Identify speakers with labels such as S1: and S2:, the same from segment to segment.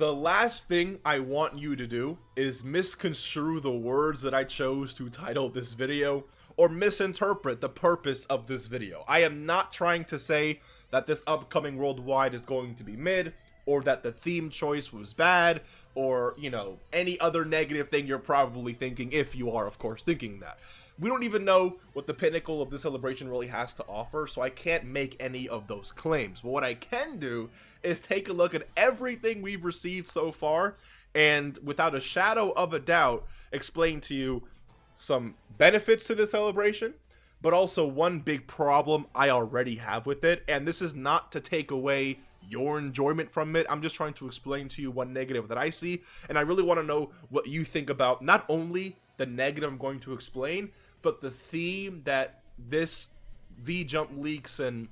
S1: the last thing I want you to do is misconstrue the words that I chose to title this video or misinterpret the purpose of this video. I am not trying to say that this upcoming worldwide is going to be mid, or that the theme choice was bad, or, you know, any other negative thing you're probably thinking, if you are, of course, thinking that. We don't even know what the pinnacle of this celebration really has to offer, so I can't make any of those claims. But what I can do is take a look at everything we've received so far, and without a shadow of a doubt, explain to you some benefits to the celebration, but also one big problem I already have with it. And this is not to take away your enjoyment from it. I'm just trying to explain to you one negative that I see, and I really want to know what you think about not only the negative I'm going to explain, but the theme that this V-Jump leaks and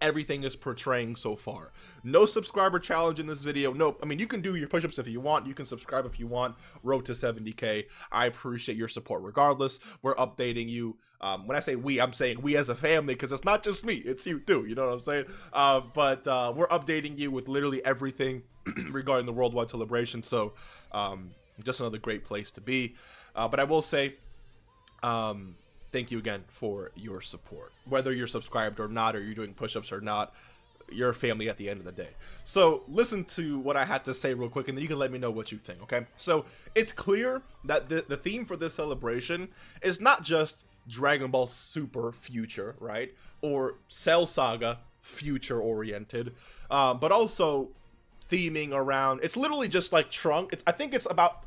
S1: everything is portraying so far. No subscriber challenge in this video. Nope. I mean, you can do your push-ups if you want. You can subscribe if you want. Road to 70K. I appreciate your support regardless. We're updating you. When I say we, I'm saying we as a family, because it's not just me. It's you too. You know what I'm saying? But we're updating you with literally everything regarding the worldwide celebration. So just another great place to be. But I will say, thank you again for your support. Whether you're subscribed or not, or you're doing push-ups or not, you're a family at the end of the day. So listen to what I had to say real quick, and then you can let me know what you think, okay? So it's clear that the theme for this celebration is not just Dragon Ball Super Future, right? Or Cell Saga Future oriented, but also theming around, it's literally just like Trunks. I think it's about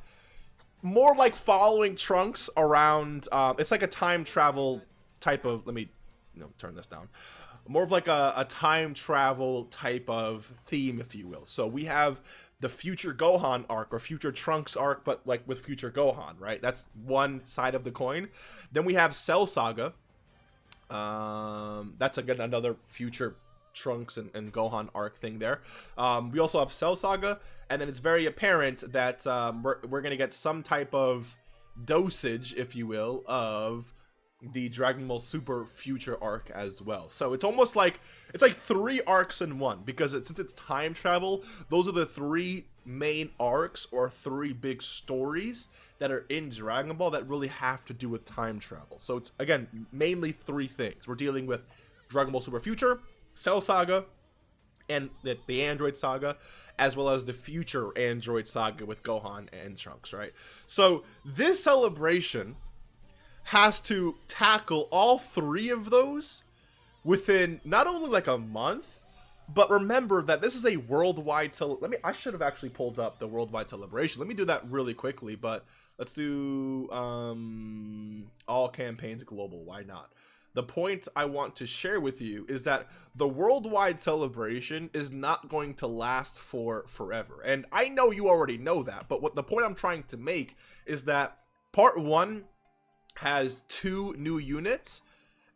S1: more like following Trunks around. It's like a time travel type of, let me turn this down, more of like a time travel type of theme, if you will. So we have the Future Gohan arc, or Future Trunks arc, but like with Future Gohan, right? That's one side of the coin. Then we have Cell Saga. That's again another Future Trunks and Gohan arc thing there. We also have Cell Saga, and then it's very apparent that we're gonna get some type of dosage, if you will, of the Dragon Ball Super Future arc as well. So it's almost like it's like 3 arcs in one, because since it's time travel, those are the 3 main arcs, or 3 big stories that are in Dragon Ball that really have to do with time travel. So it's again mainly 3 things. We're dealing with Dragon Ball Super Future, Cell Saga, and the Android Saga, as well as the Future Android Saga with Gohan and Trunks, right? So this celebration has to tackle all 3 of those within not only like a month, but remember that this is a worldwide I should have actually pulled up the worldwide celebration. Let me do that really quickly, but let's do all campaigns global. Why not? The point I want to share with you is that the worldwide celebration is not going to last for forever. And I know you already know that, but what the point I'm trying to make is that part 1 has 2 new units,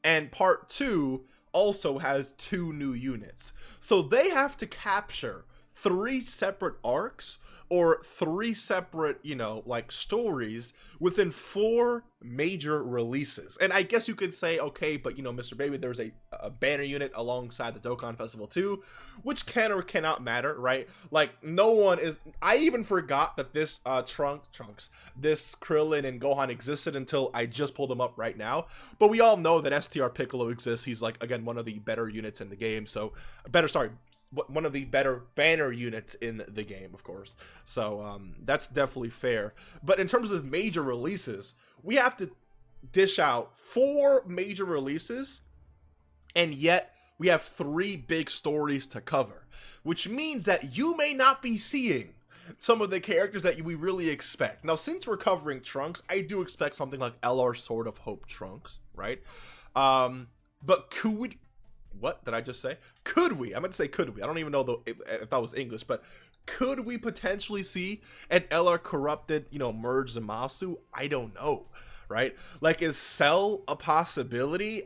S1: and part 2 also has 2 new units. So they have to capture 3 separate arcs, or 3 separate, like stories within 4 major releases. And I guess you could say, okay, but Mr. Baby, there's a banner unit alongside the Dokkan Festival too, which can or cannot matter, right? Like, no one is, I even forgot that this Trunks, this Krillin and Gohan existed until I just pulled them up right now. But we all know that STR Piccolo exists. He's like, again, one of the better units in the game. So one of the better banner units in the game, of course. So that's definitely fair. But in terms of major releases, we have to dish out 4 major releases, and yet we have 3 big stories to cover, which means that you may not be seeing some of the characters that we really expect. Now, since we're covering Trunks, I do expect something like LR Sword of Hope Trunks, right? But could we, what did I just say? Could we? I meant to say could we. I don't even know if that was English, but could we potentially see an LR corrupted, merge Zamasu? I don't know, right? Like, is Cell a possibility?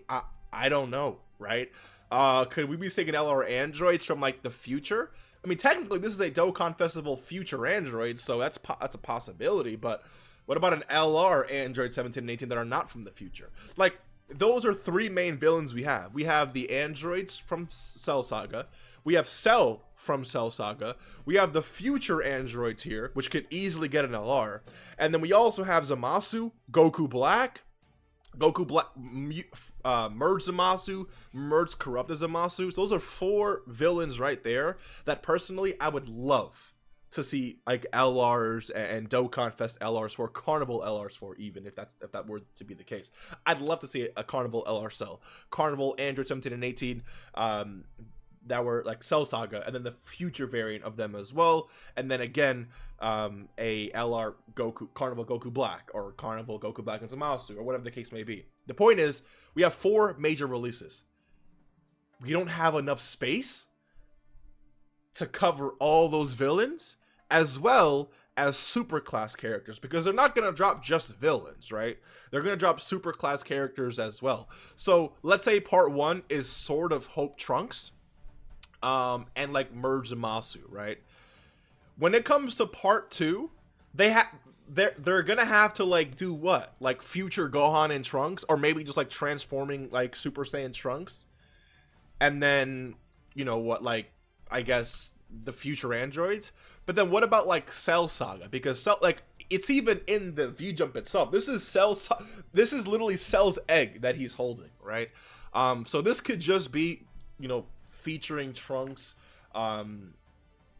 S1: I don't know, right? Could we be seeing an LR androids from like the future? I mean, technically this is a Dokkan Festival Future Android, so that's a possibility, but what about an LR Android 17 and 18 that are not from the future? Like, those are 3 main villains we have. We have the androids from Cell Saga. We have Cell from Cell Saga. We have the future androids here, which could easily get an LR. And then we also have Zamasu, Goku Black, merge Zamasu, merge corrupted Zamasu. So those are 4 villains right there that personally I would love to see, like LRs and Dokkan Fest LRs for, Carnival LRs for, even if that were to be the case. I'd love to see a Carnival LR cell, Carnival Android 17 and 18 that were like Cell Saga, and then the future variant of them as well, and then again a LR Goku, Carnival Goku Black, or Carnival Goku Black and Zamasu, or whatever the case may be. The point is, we have 4 major releases. We don't have enough space to cover all those villains, as well as super class characters, because they're not going to drop just villains, right? They're going to drop super class characters as well. So let's say part 1 is sort of Hope Trunks, and like merge Zamasu, right? When it comes to part 2, they're gonna have to like do what, like future Gohan and Trunks, or maybe just like transforming like Super Saiyan Trunks, and then, you know what, like I guess the future androids. But then what about like Cell Saga? Because like it's even in the V-Jump itself. This is literally Cell's egg that he's holding, right? So this could just be, you know, featuring Trunks.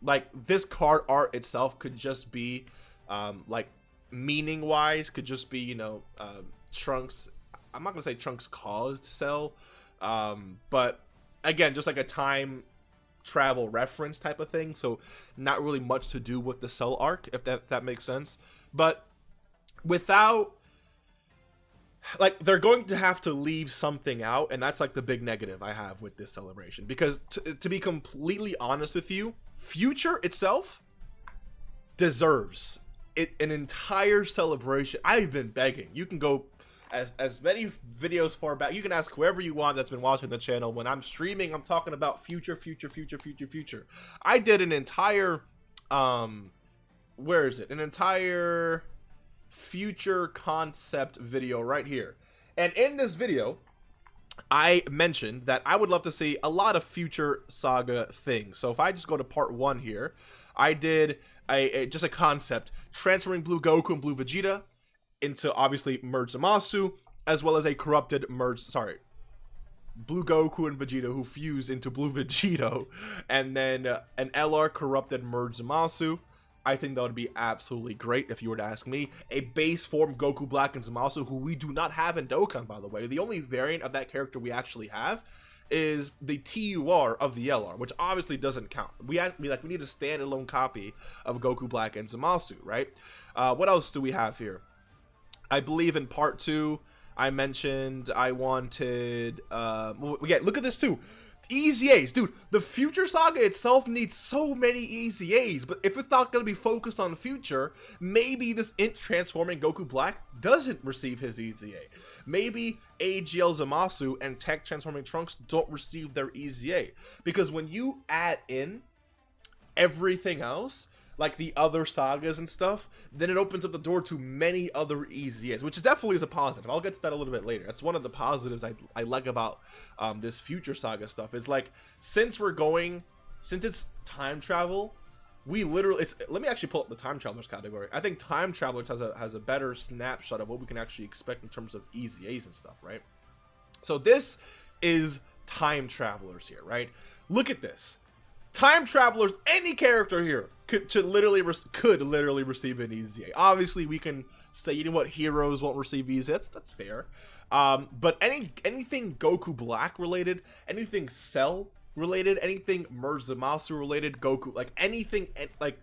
S1: Like this card art itself could just be like meaning wise could just be, you know, Trunks. I'm not gonna say Trunks caused Cell, but again, just like a time travel reference type of thing, so not really much to do with the Cell arc, if that makes sense. But without, like, they're going to have to leave something out, and that's like the big negative I have with this celebration, because to be completely honest with you, Future itself deserves an entire celebration. I've been begging. You can go as many videos far back. You can ask whoever you want that's been watching the channel. When I'm streaming, I'm talking about future. I did an entire where is it? An entire future concept video right here. And in this video, I mentioned that I would love to see a lot of future saga things. So if I just go to part 1 here, I did just a concept transferring Blue Goku and Blue Vegeta into obviously merge Zamasu, as well as a corrupted Blue Goku and Vegeta who fuse into Blue Vegito, and then an LR corrupted merge Zamasu. I think that would be absolutely great if you were to ask me. A base form Goku Black and Zamasu, who we do not have in Dokkan, by the way. The only variant of that character we actually have is the TUR of the LR, which obviously doesn't count. We need a standalone copy of Goku Black and Zamasu, right? What else do we have here? I believe in part 2, I mentioned I wanted, look at this too. Easy A's, dude. The Future Saga itself needs so many Easy A's, but if it's not going to be focused on Future, maybe this Int transforming Goku Black doesn't receive his Easy A. Maybe AGL Zamasu and Tech transforming Trunks don't receive their Easy A, because when you add in everything else, like the other sagas and stuff, then it opens up the door to many other Easy A's, which is definitely is a positive. I'll get to that a little bit later. That's one of the positives I like about this Future Saga stuff, is like, since it's time travel, we literally, let me actually pull up the Time Travelers category. I think Time Travelers has a better snapshot of what we can actually expect in terms of Easy A's and stuff, right? So this is Time Travelers here, right? Look at this. Time Travelers, any character here could literally receive an Easy A. Obviously, we can say, you know what, heroes won't receive Easy A. That's fair. But anything Goku Black related, anything Cell related, anything Merge Zamasu related, Goku, like anything like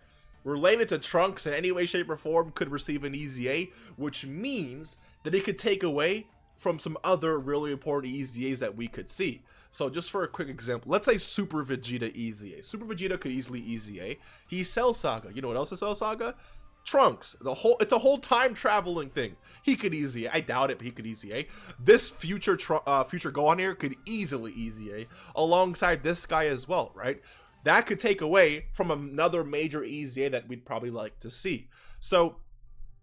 S1: related to Trunks in any way, shape, or form could receive an Easy A, which means that it could take away from some other really important Easy A's that we could see. So just for a quick example, let's say Super Vegeta Easy A. Super Vegeta could easily Easy A. He's Cell Saga. You know what else is Cell Saga? Trunks. It's a whole time traveling thing. He could Easy A. I doubt it, but he could Easy A. This future Gohan here could easily Easy A alongside this guy as well, right? That could take away from another major Easy A that we'd probably like to see. So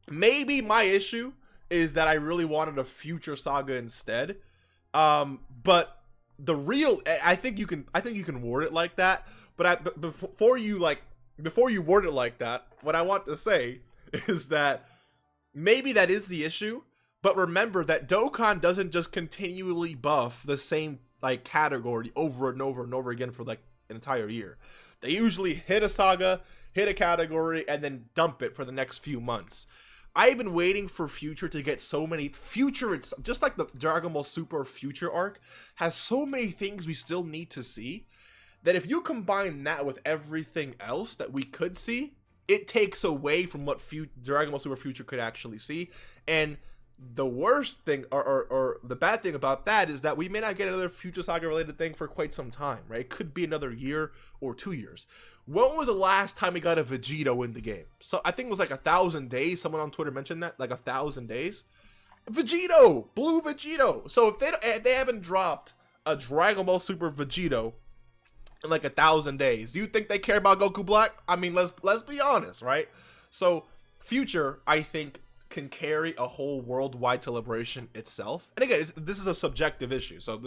S1: maybe my issue is that I really wanted a Future Saga instead. But the real, I think you can word it like that, But before you word it like that, what I want to say is that maybe that is the issue. But remember that Dokkan doesn't just continually buff the same like category over and over and over again for like an entire year. They usually hit a saga, hit a category, and then dump it for the next few months. I've been waiting for Future to get so many it's just like the Dragon Ball Super Future arc has so many things we still need to see, that if you combine that with everything else that we could see, it takes away from what Dragon Ball Super Future could actually see. And the worst thing or the bad thing about that is that we may not get another Future Saga related thing for quite some time, right? It could be another year or 2 years. When was the last time we got a Vegito in the game? So I think it was like 1,000 days. Someone on Twitter mentioned that, like 1,000 days. Vegito, Blue Vegito. So if they haven't dropped a Dragon Ball Super Vegito in like 1,000 days, do you think they care about Goku Black? I mean, let's be honest, right? So Future, I think, can carry a whole worldwide celebration itself. And again, this is a subjective issue. So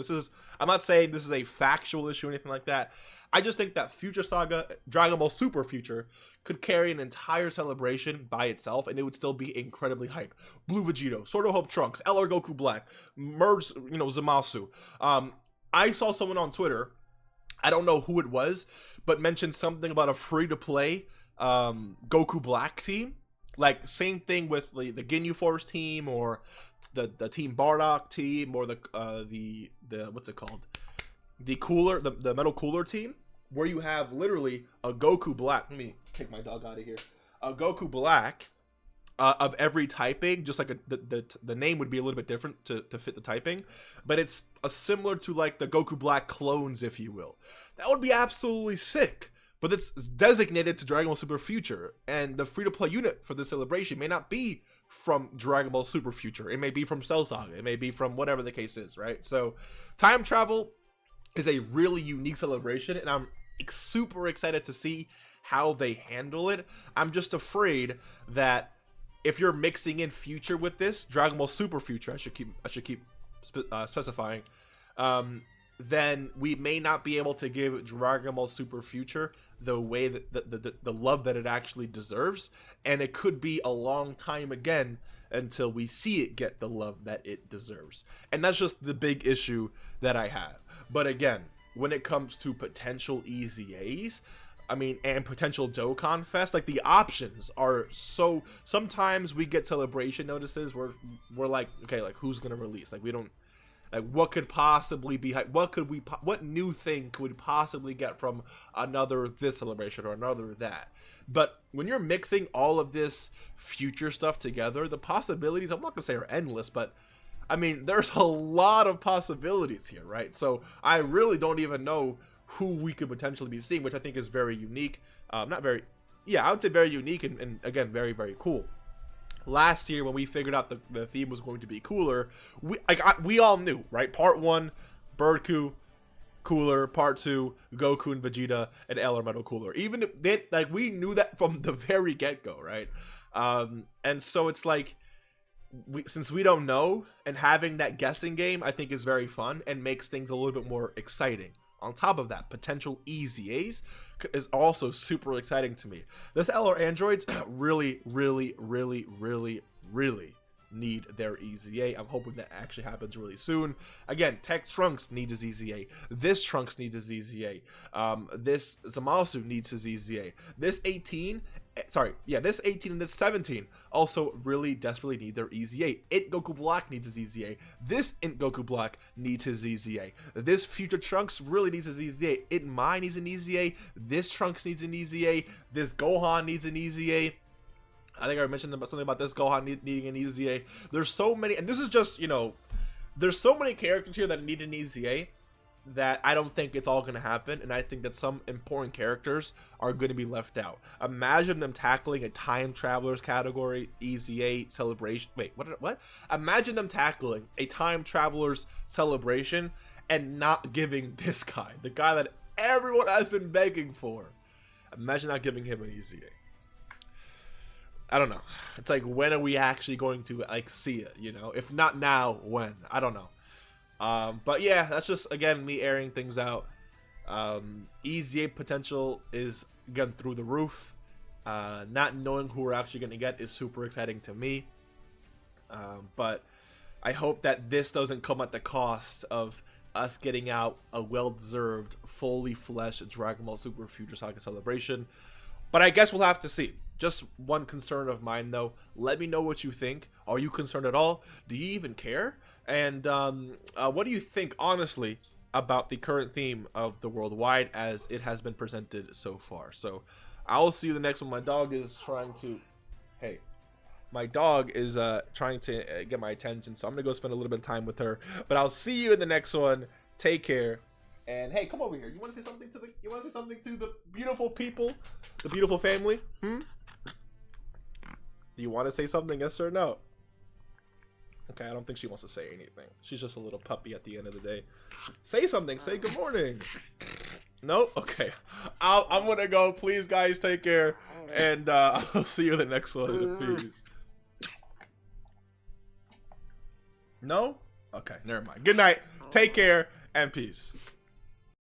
S1: I'm not saying this is a factual issue or anything like that. I just think that Future Saga, Dragon Ball Super Future, could carry an entire celebration by itself, and it would still be incredibly hype. Blue Vegito, Sword of Hope Trunks, LR Goku Black, Merge, Zamasu. I saw someone on Twitter, I don't know who it was, but mentioned something about a free-to-play Goku Black team. Like, same thing with the Ginyu Force team, or the Team Bardock team, or the what's it called? The Metal Cooler team, where you have literally a Goku Black. Let me take my dog out of here. A Goku Black of every typing, just like the name would be a little bit different to fit the typing, but it's similar to like the Goku Black clones, if you will. That would be absolutely sick. But it's designated to Dragon Ball Super Future, and the free-to-play unit for this celebration may not be from Dragon Ball Super Future. It may be from Cell Saga. It may be from whatever the case is, right? So time travel is a really unique celebration, and I'm super excited to see how they handle it. I'm just afraid that if you're mixing in Future with this, Dragon Ball Super Future, I should keep specifying, then we may not be able to give Dragon Ball Super Future the way that the love that it actually deserves, and it could be a long time again until we see it get the love that it deserves. And that's just the big issue that I have. But again, when it comes to potential EZAs, I mean, and potential Dokkan Fest, like, the options are so... Sometimes we get celebration notices where we're like, okay, like, who's gonna release? Like, we don't... Like, what could possibly be... What new thing could we possibly get from another this celebration or another that? But when you're mixing all of this future stuff together, the possibilities, I'm not gonna say are endless, but... I mean, there's a lot of possibilities here, right? So, I really don't even know who we could potentially be seeing, which I think is very unique. Not very... Yeah, I would say very unique and again, very, very cool. Last year, when we figured out the theme was going to be cooler, we all knew, right? Part 1, Birdku, cooler. Part 2, Goku and Vegeta and LR Metal cooler. Even if they, like, we knew that from the very get-go, right? And so it's like, since we don't know, and having that guessing game, I think is very fun and makes things a little bit more exciting. On top of that, potential EZAs is also super exciting to me. This LR androids really, really, really, really, really need their EZA. I'm hoping that actually happens really soon. Again, Tech Trunks needs his EZA. This Trunks needs his EZA. This Zamasu needs his EZA. This 18 and this 17 also really desperately need their EZA. It Goku Black needs his EZA. This Int Goku Black needs his EZA. This Future Trunks really needs his EZA. It Mai needs an EZA. This Trunks needs an EZA. This Gohan needs an EZA. I think I mentioned something about this Gohan needing an EZA. There's so many, and this is just, there's so many characters here that need an EZA that I don't think it's all going to happen, and I think that some important characters are going to be left out. Imagine them tackling a Time Travelers category EZA celebration. Wait, what? Imagine them tackling a Time Travelers celebration and not giving this guy, the guy that everyone has been begging for. Imagine not giving him an EZA. I don't know. It's like, when are we actually going to, like, see it, If not now, when? I don't know. But yeah, that's just, again, me airing things out. EZA potential is again through the roof. Not knowing who we're actually going to get is super exciting to me. But I hope that this doesn't come at the cost of us getting out a well-deserved, fully fleshed Dragon Ball Super Future Saga Celebration. But I guess we'll have to see. Just one concern of mine, though. Let me know what you think. Are you concerned at all? Do you even care? And what do you think, honestly, about the current theme of the Worldwide as it has been presented so far? So I'll see you the next one. My dog is trying to... Hey. My dog is trying to get my attention, so I'm going to go spend a little bit of time with her. But I'll see you in the next one. Take care. And hey, come over here. You want to say something to the beautiful people? The beautiful family? Do you want to say something, yes or no? Okay, I don't think she wants to say anything. She's just a little puppy at the end of the day. Say something. Say good morning. No? Okay. I'm going to go. Please, guys, take care. And I'll see you in the next one. Peace. No? Okay, never mind. Good night. Take care and peace.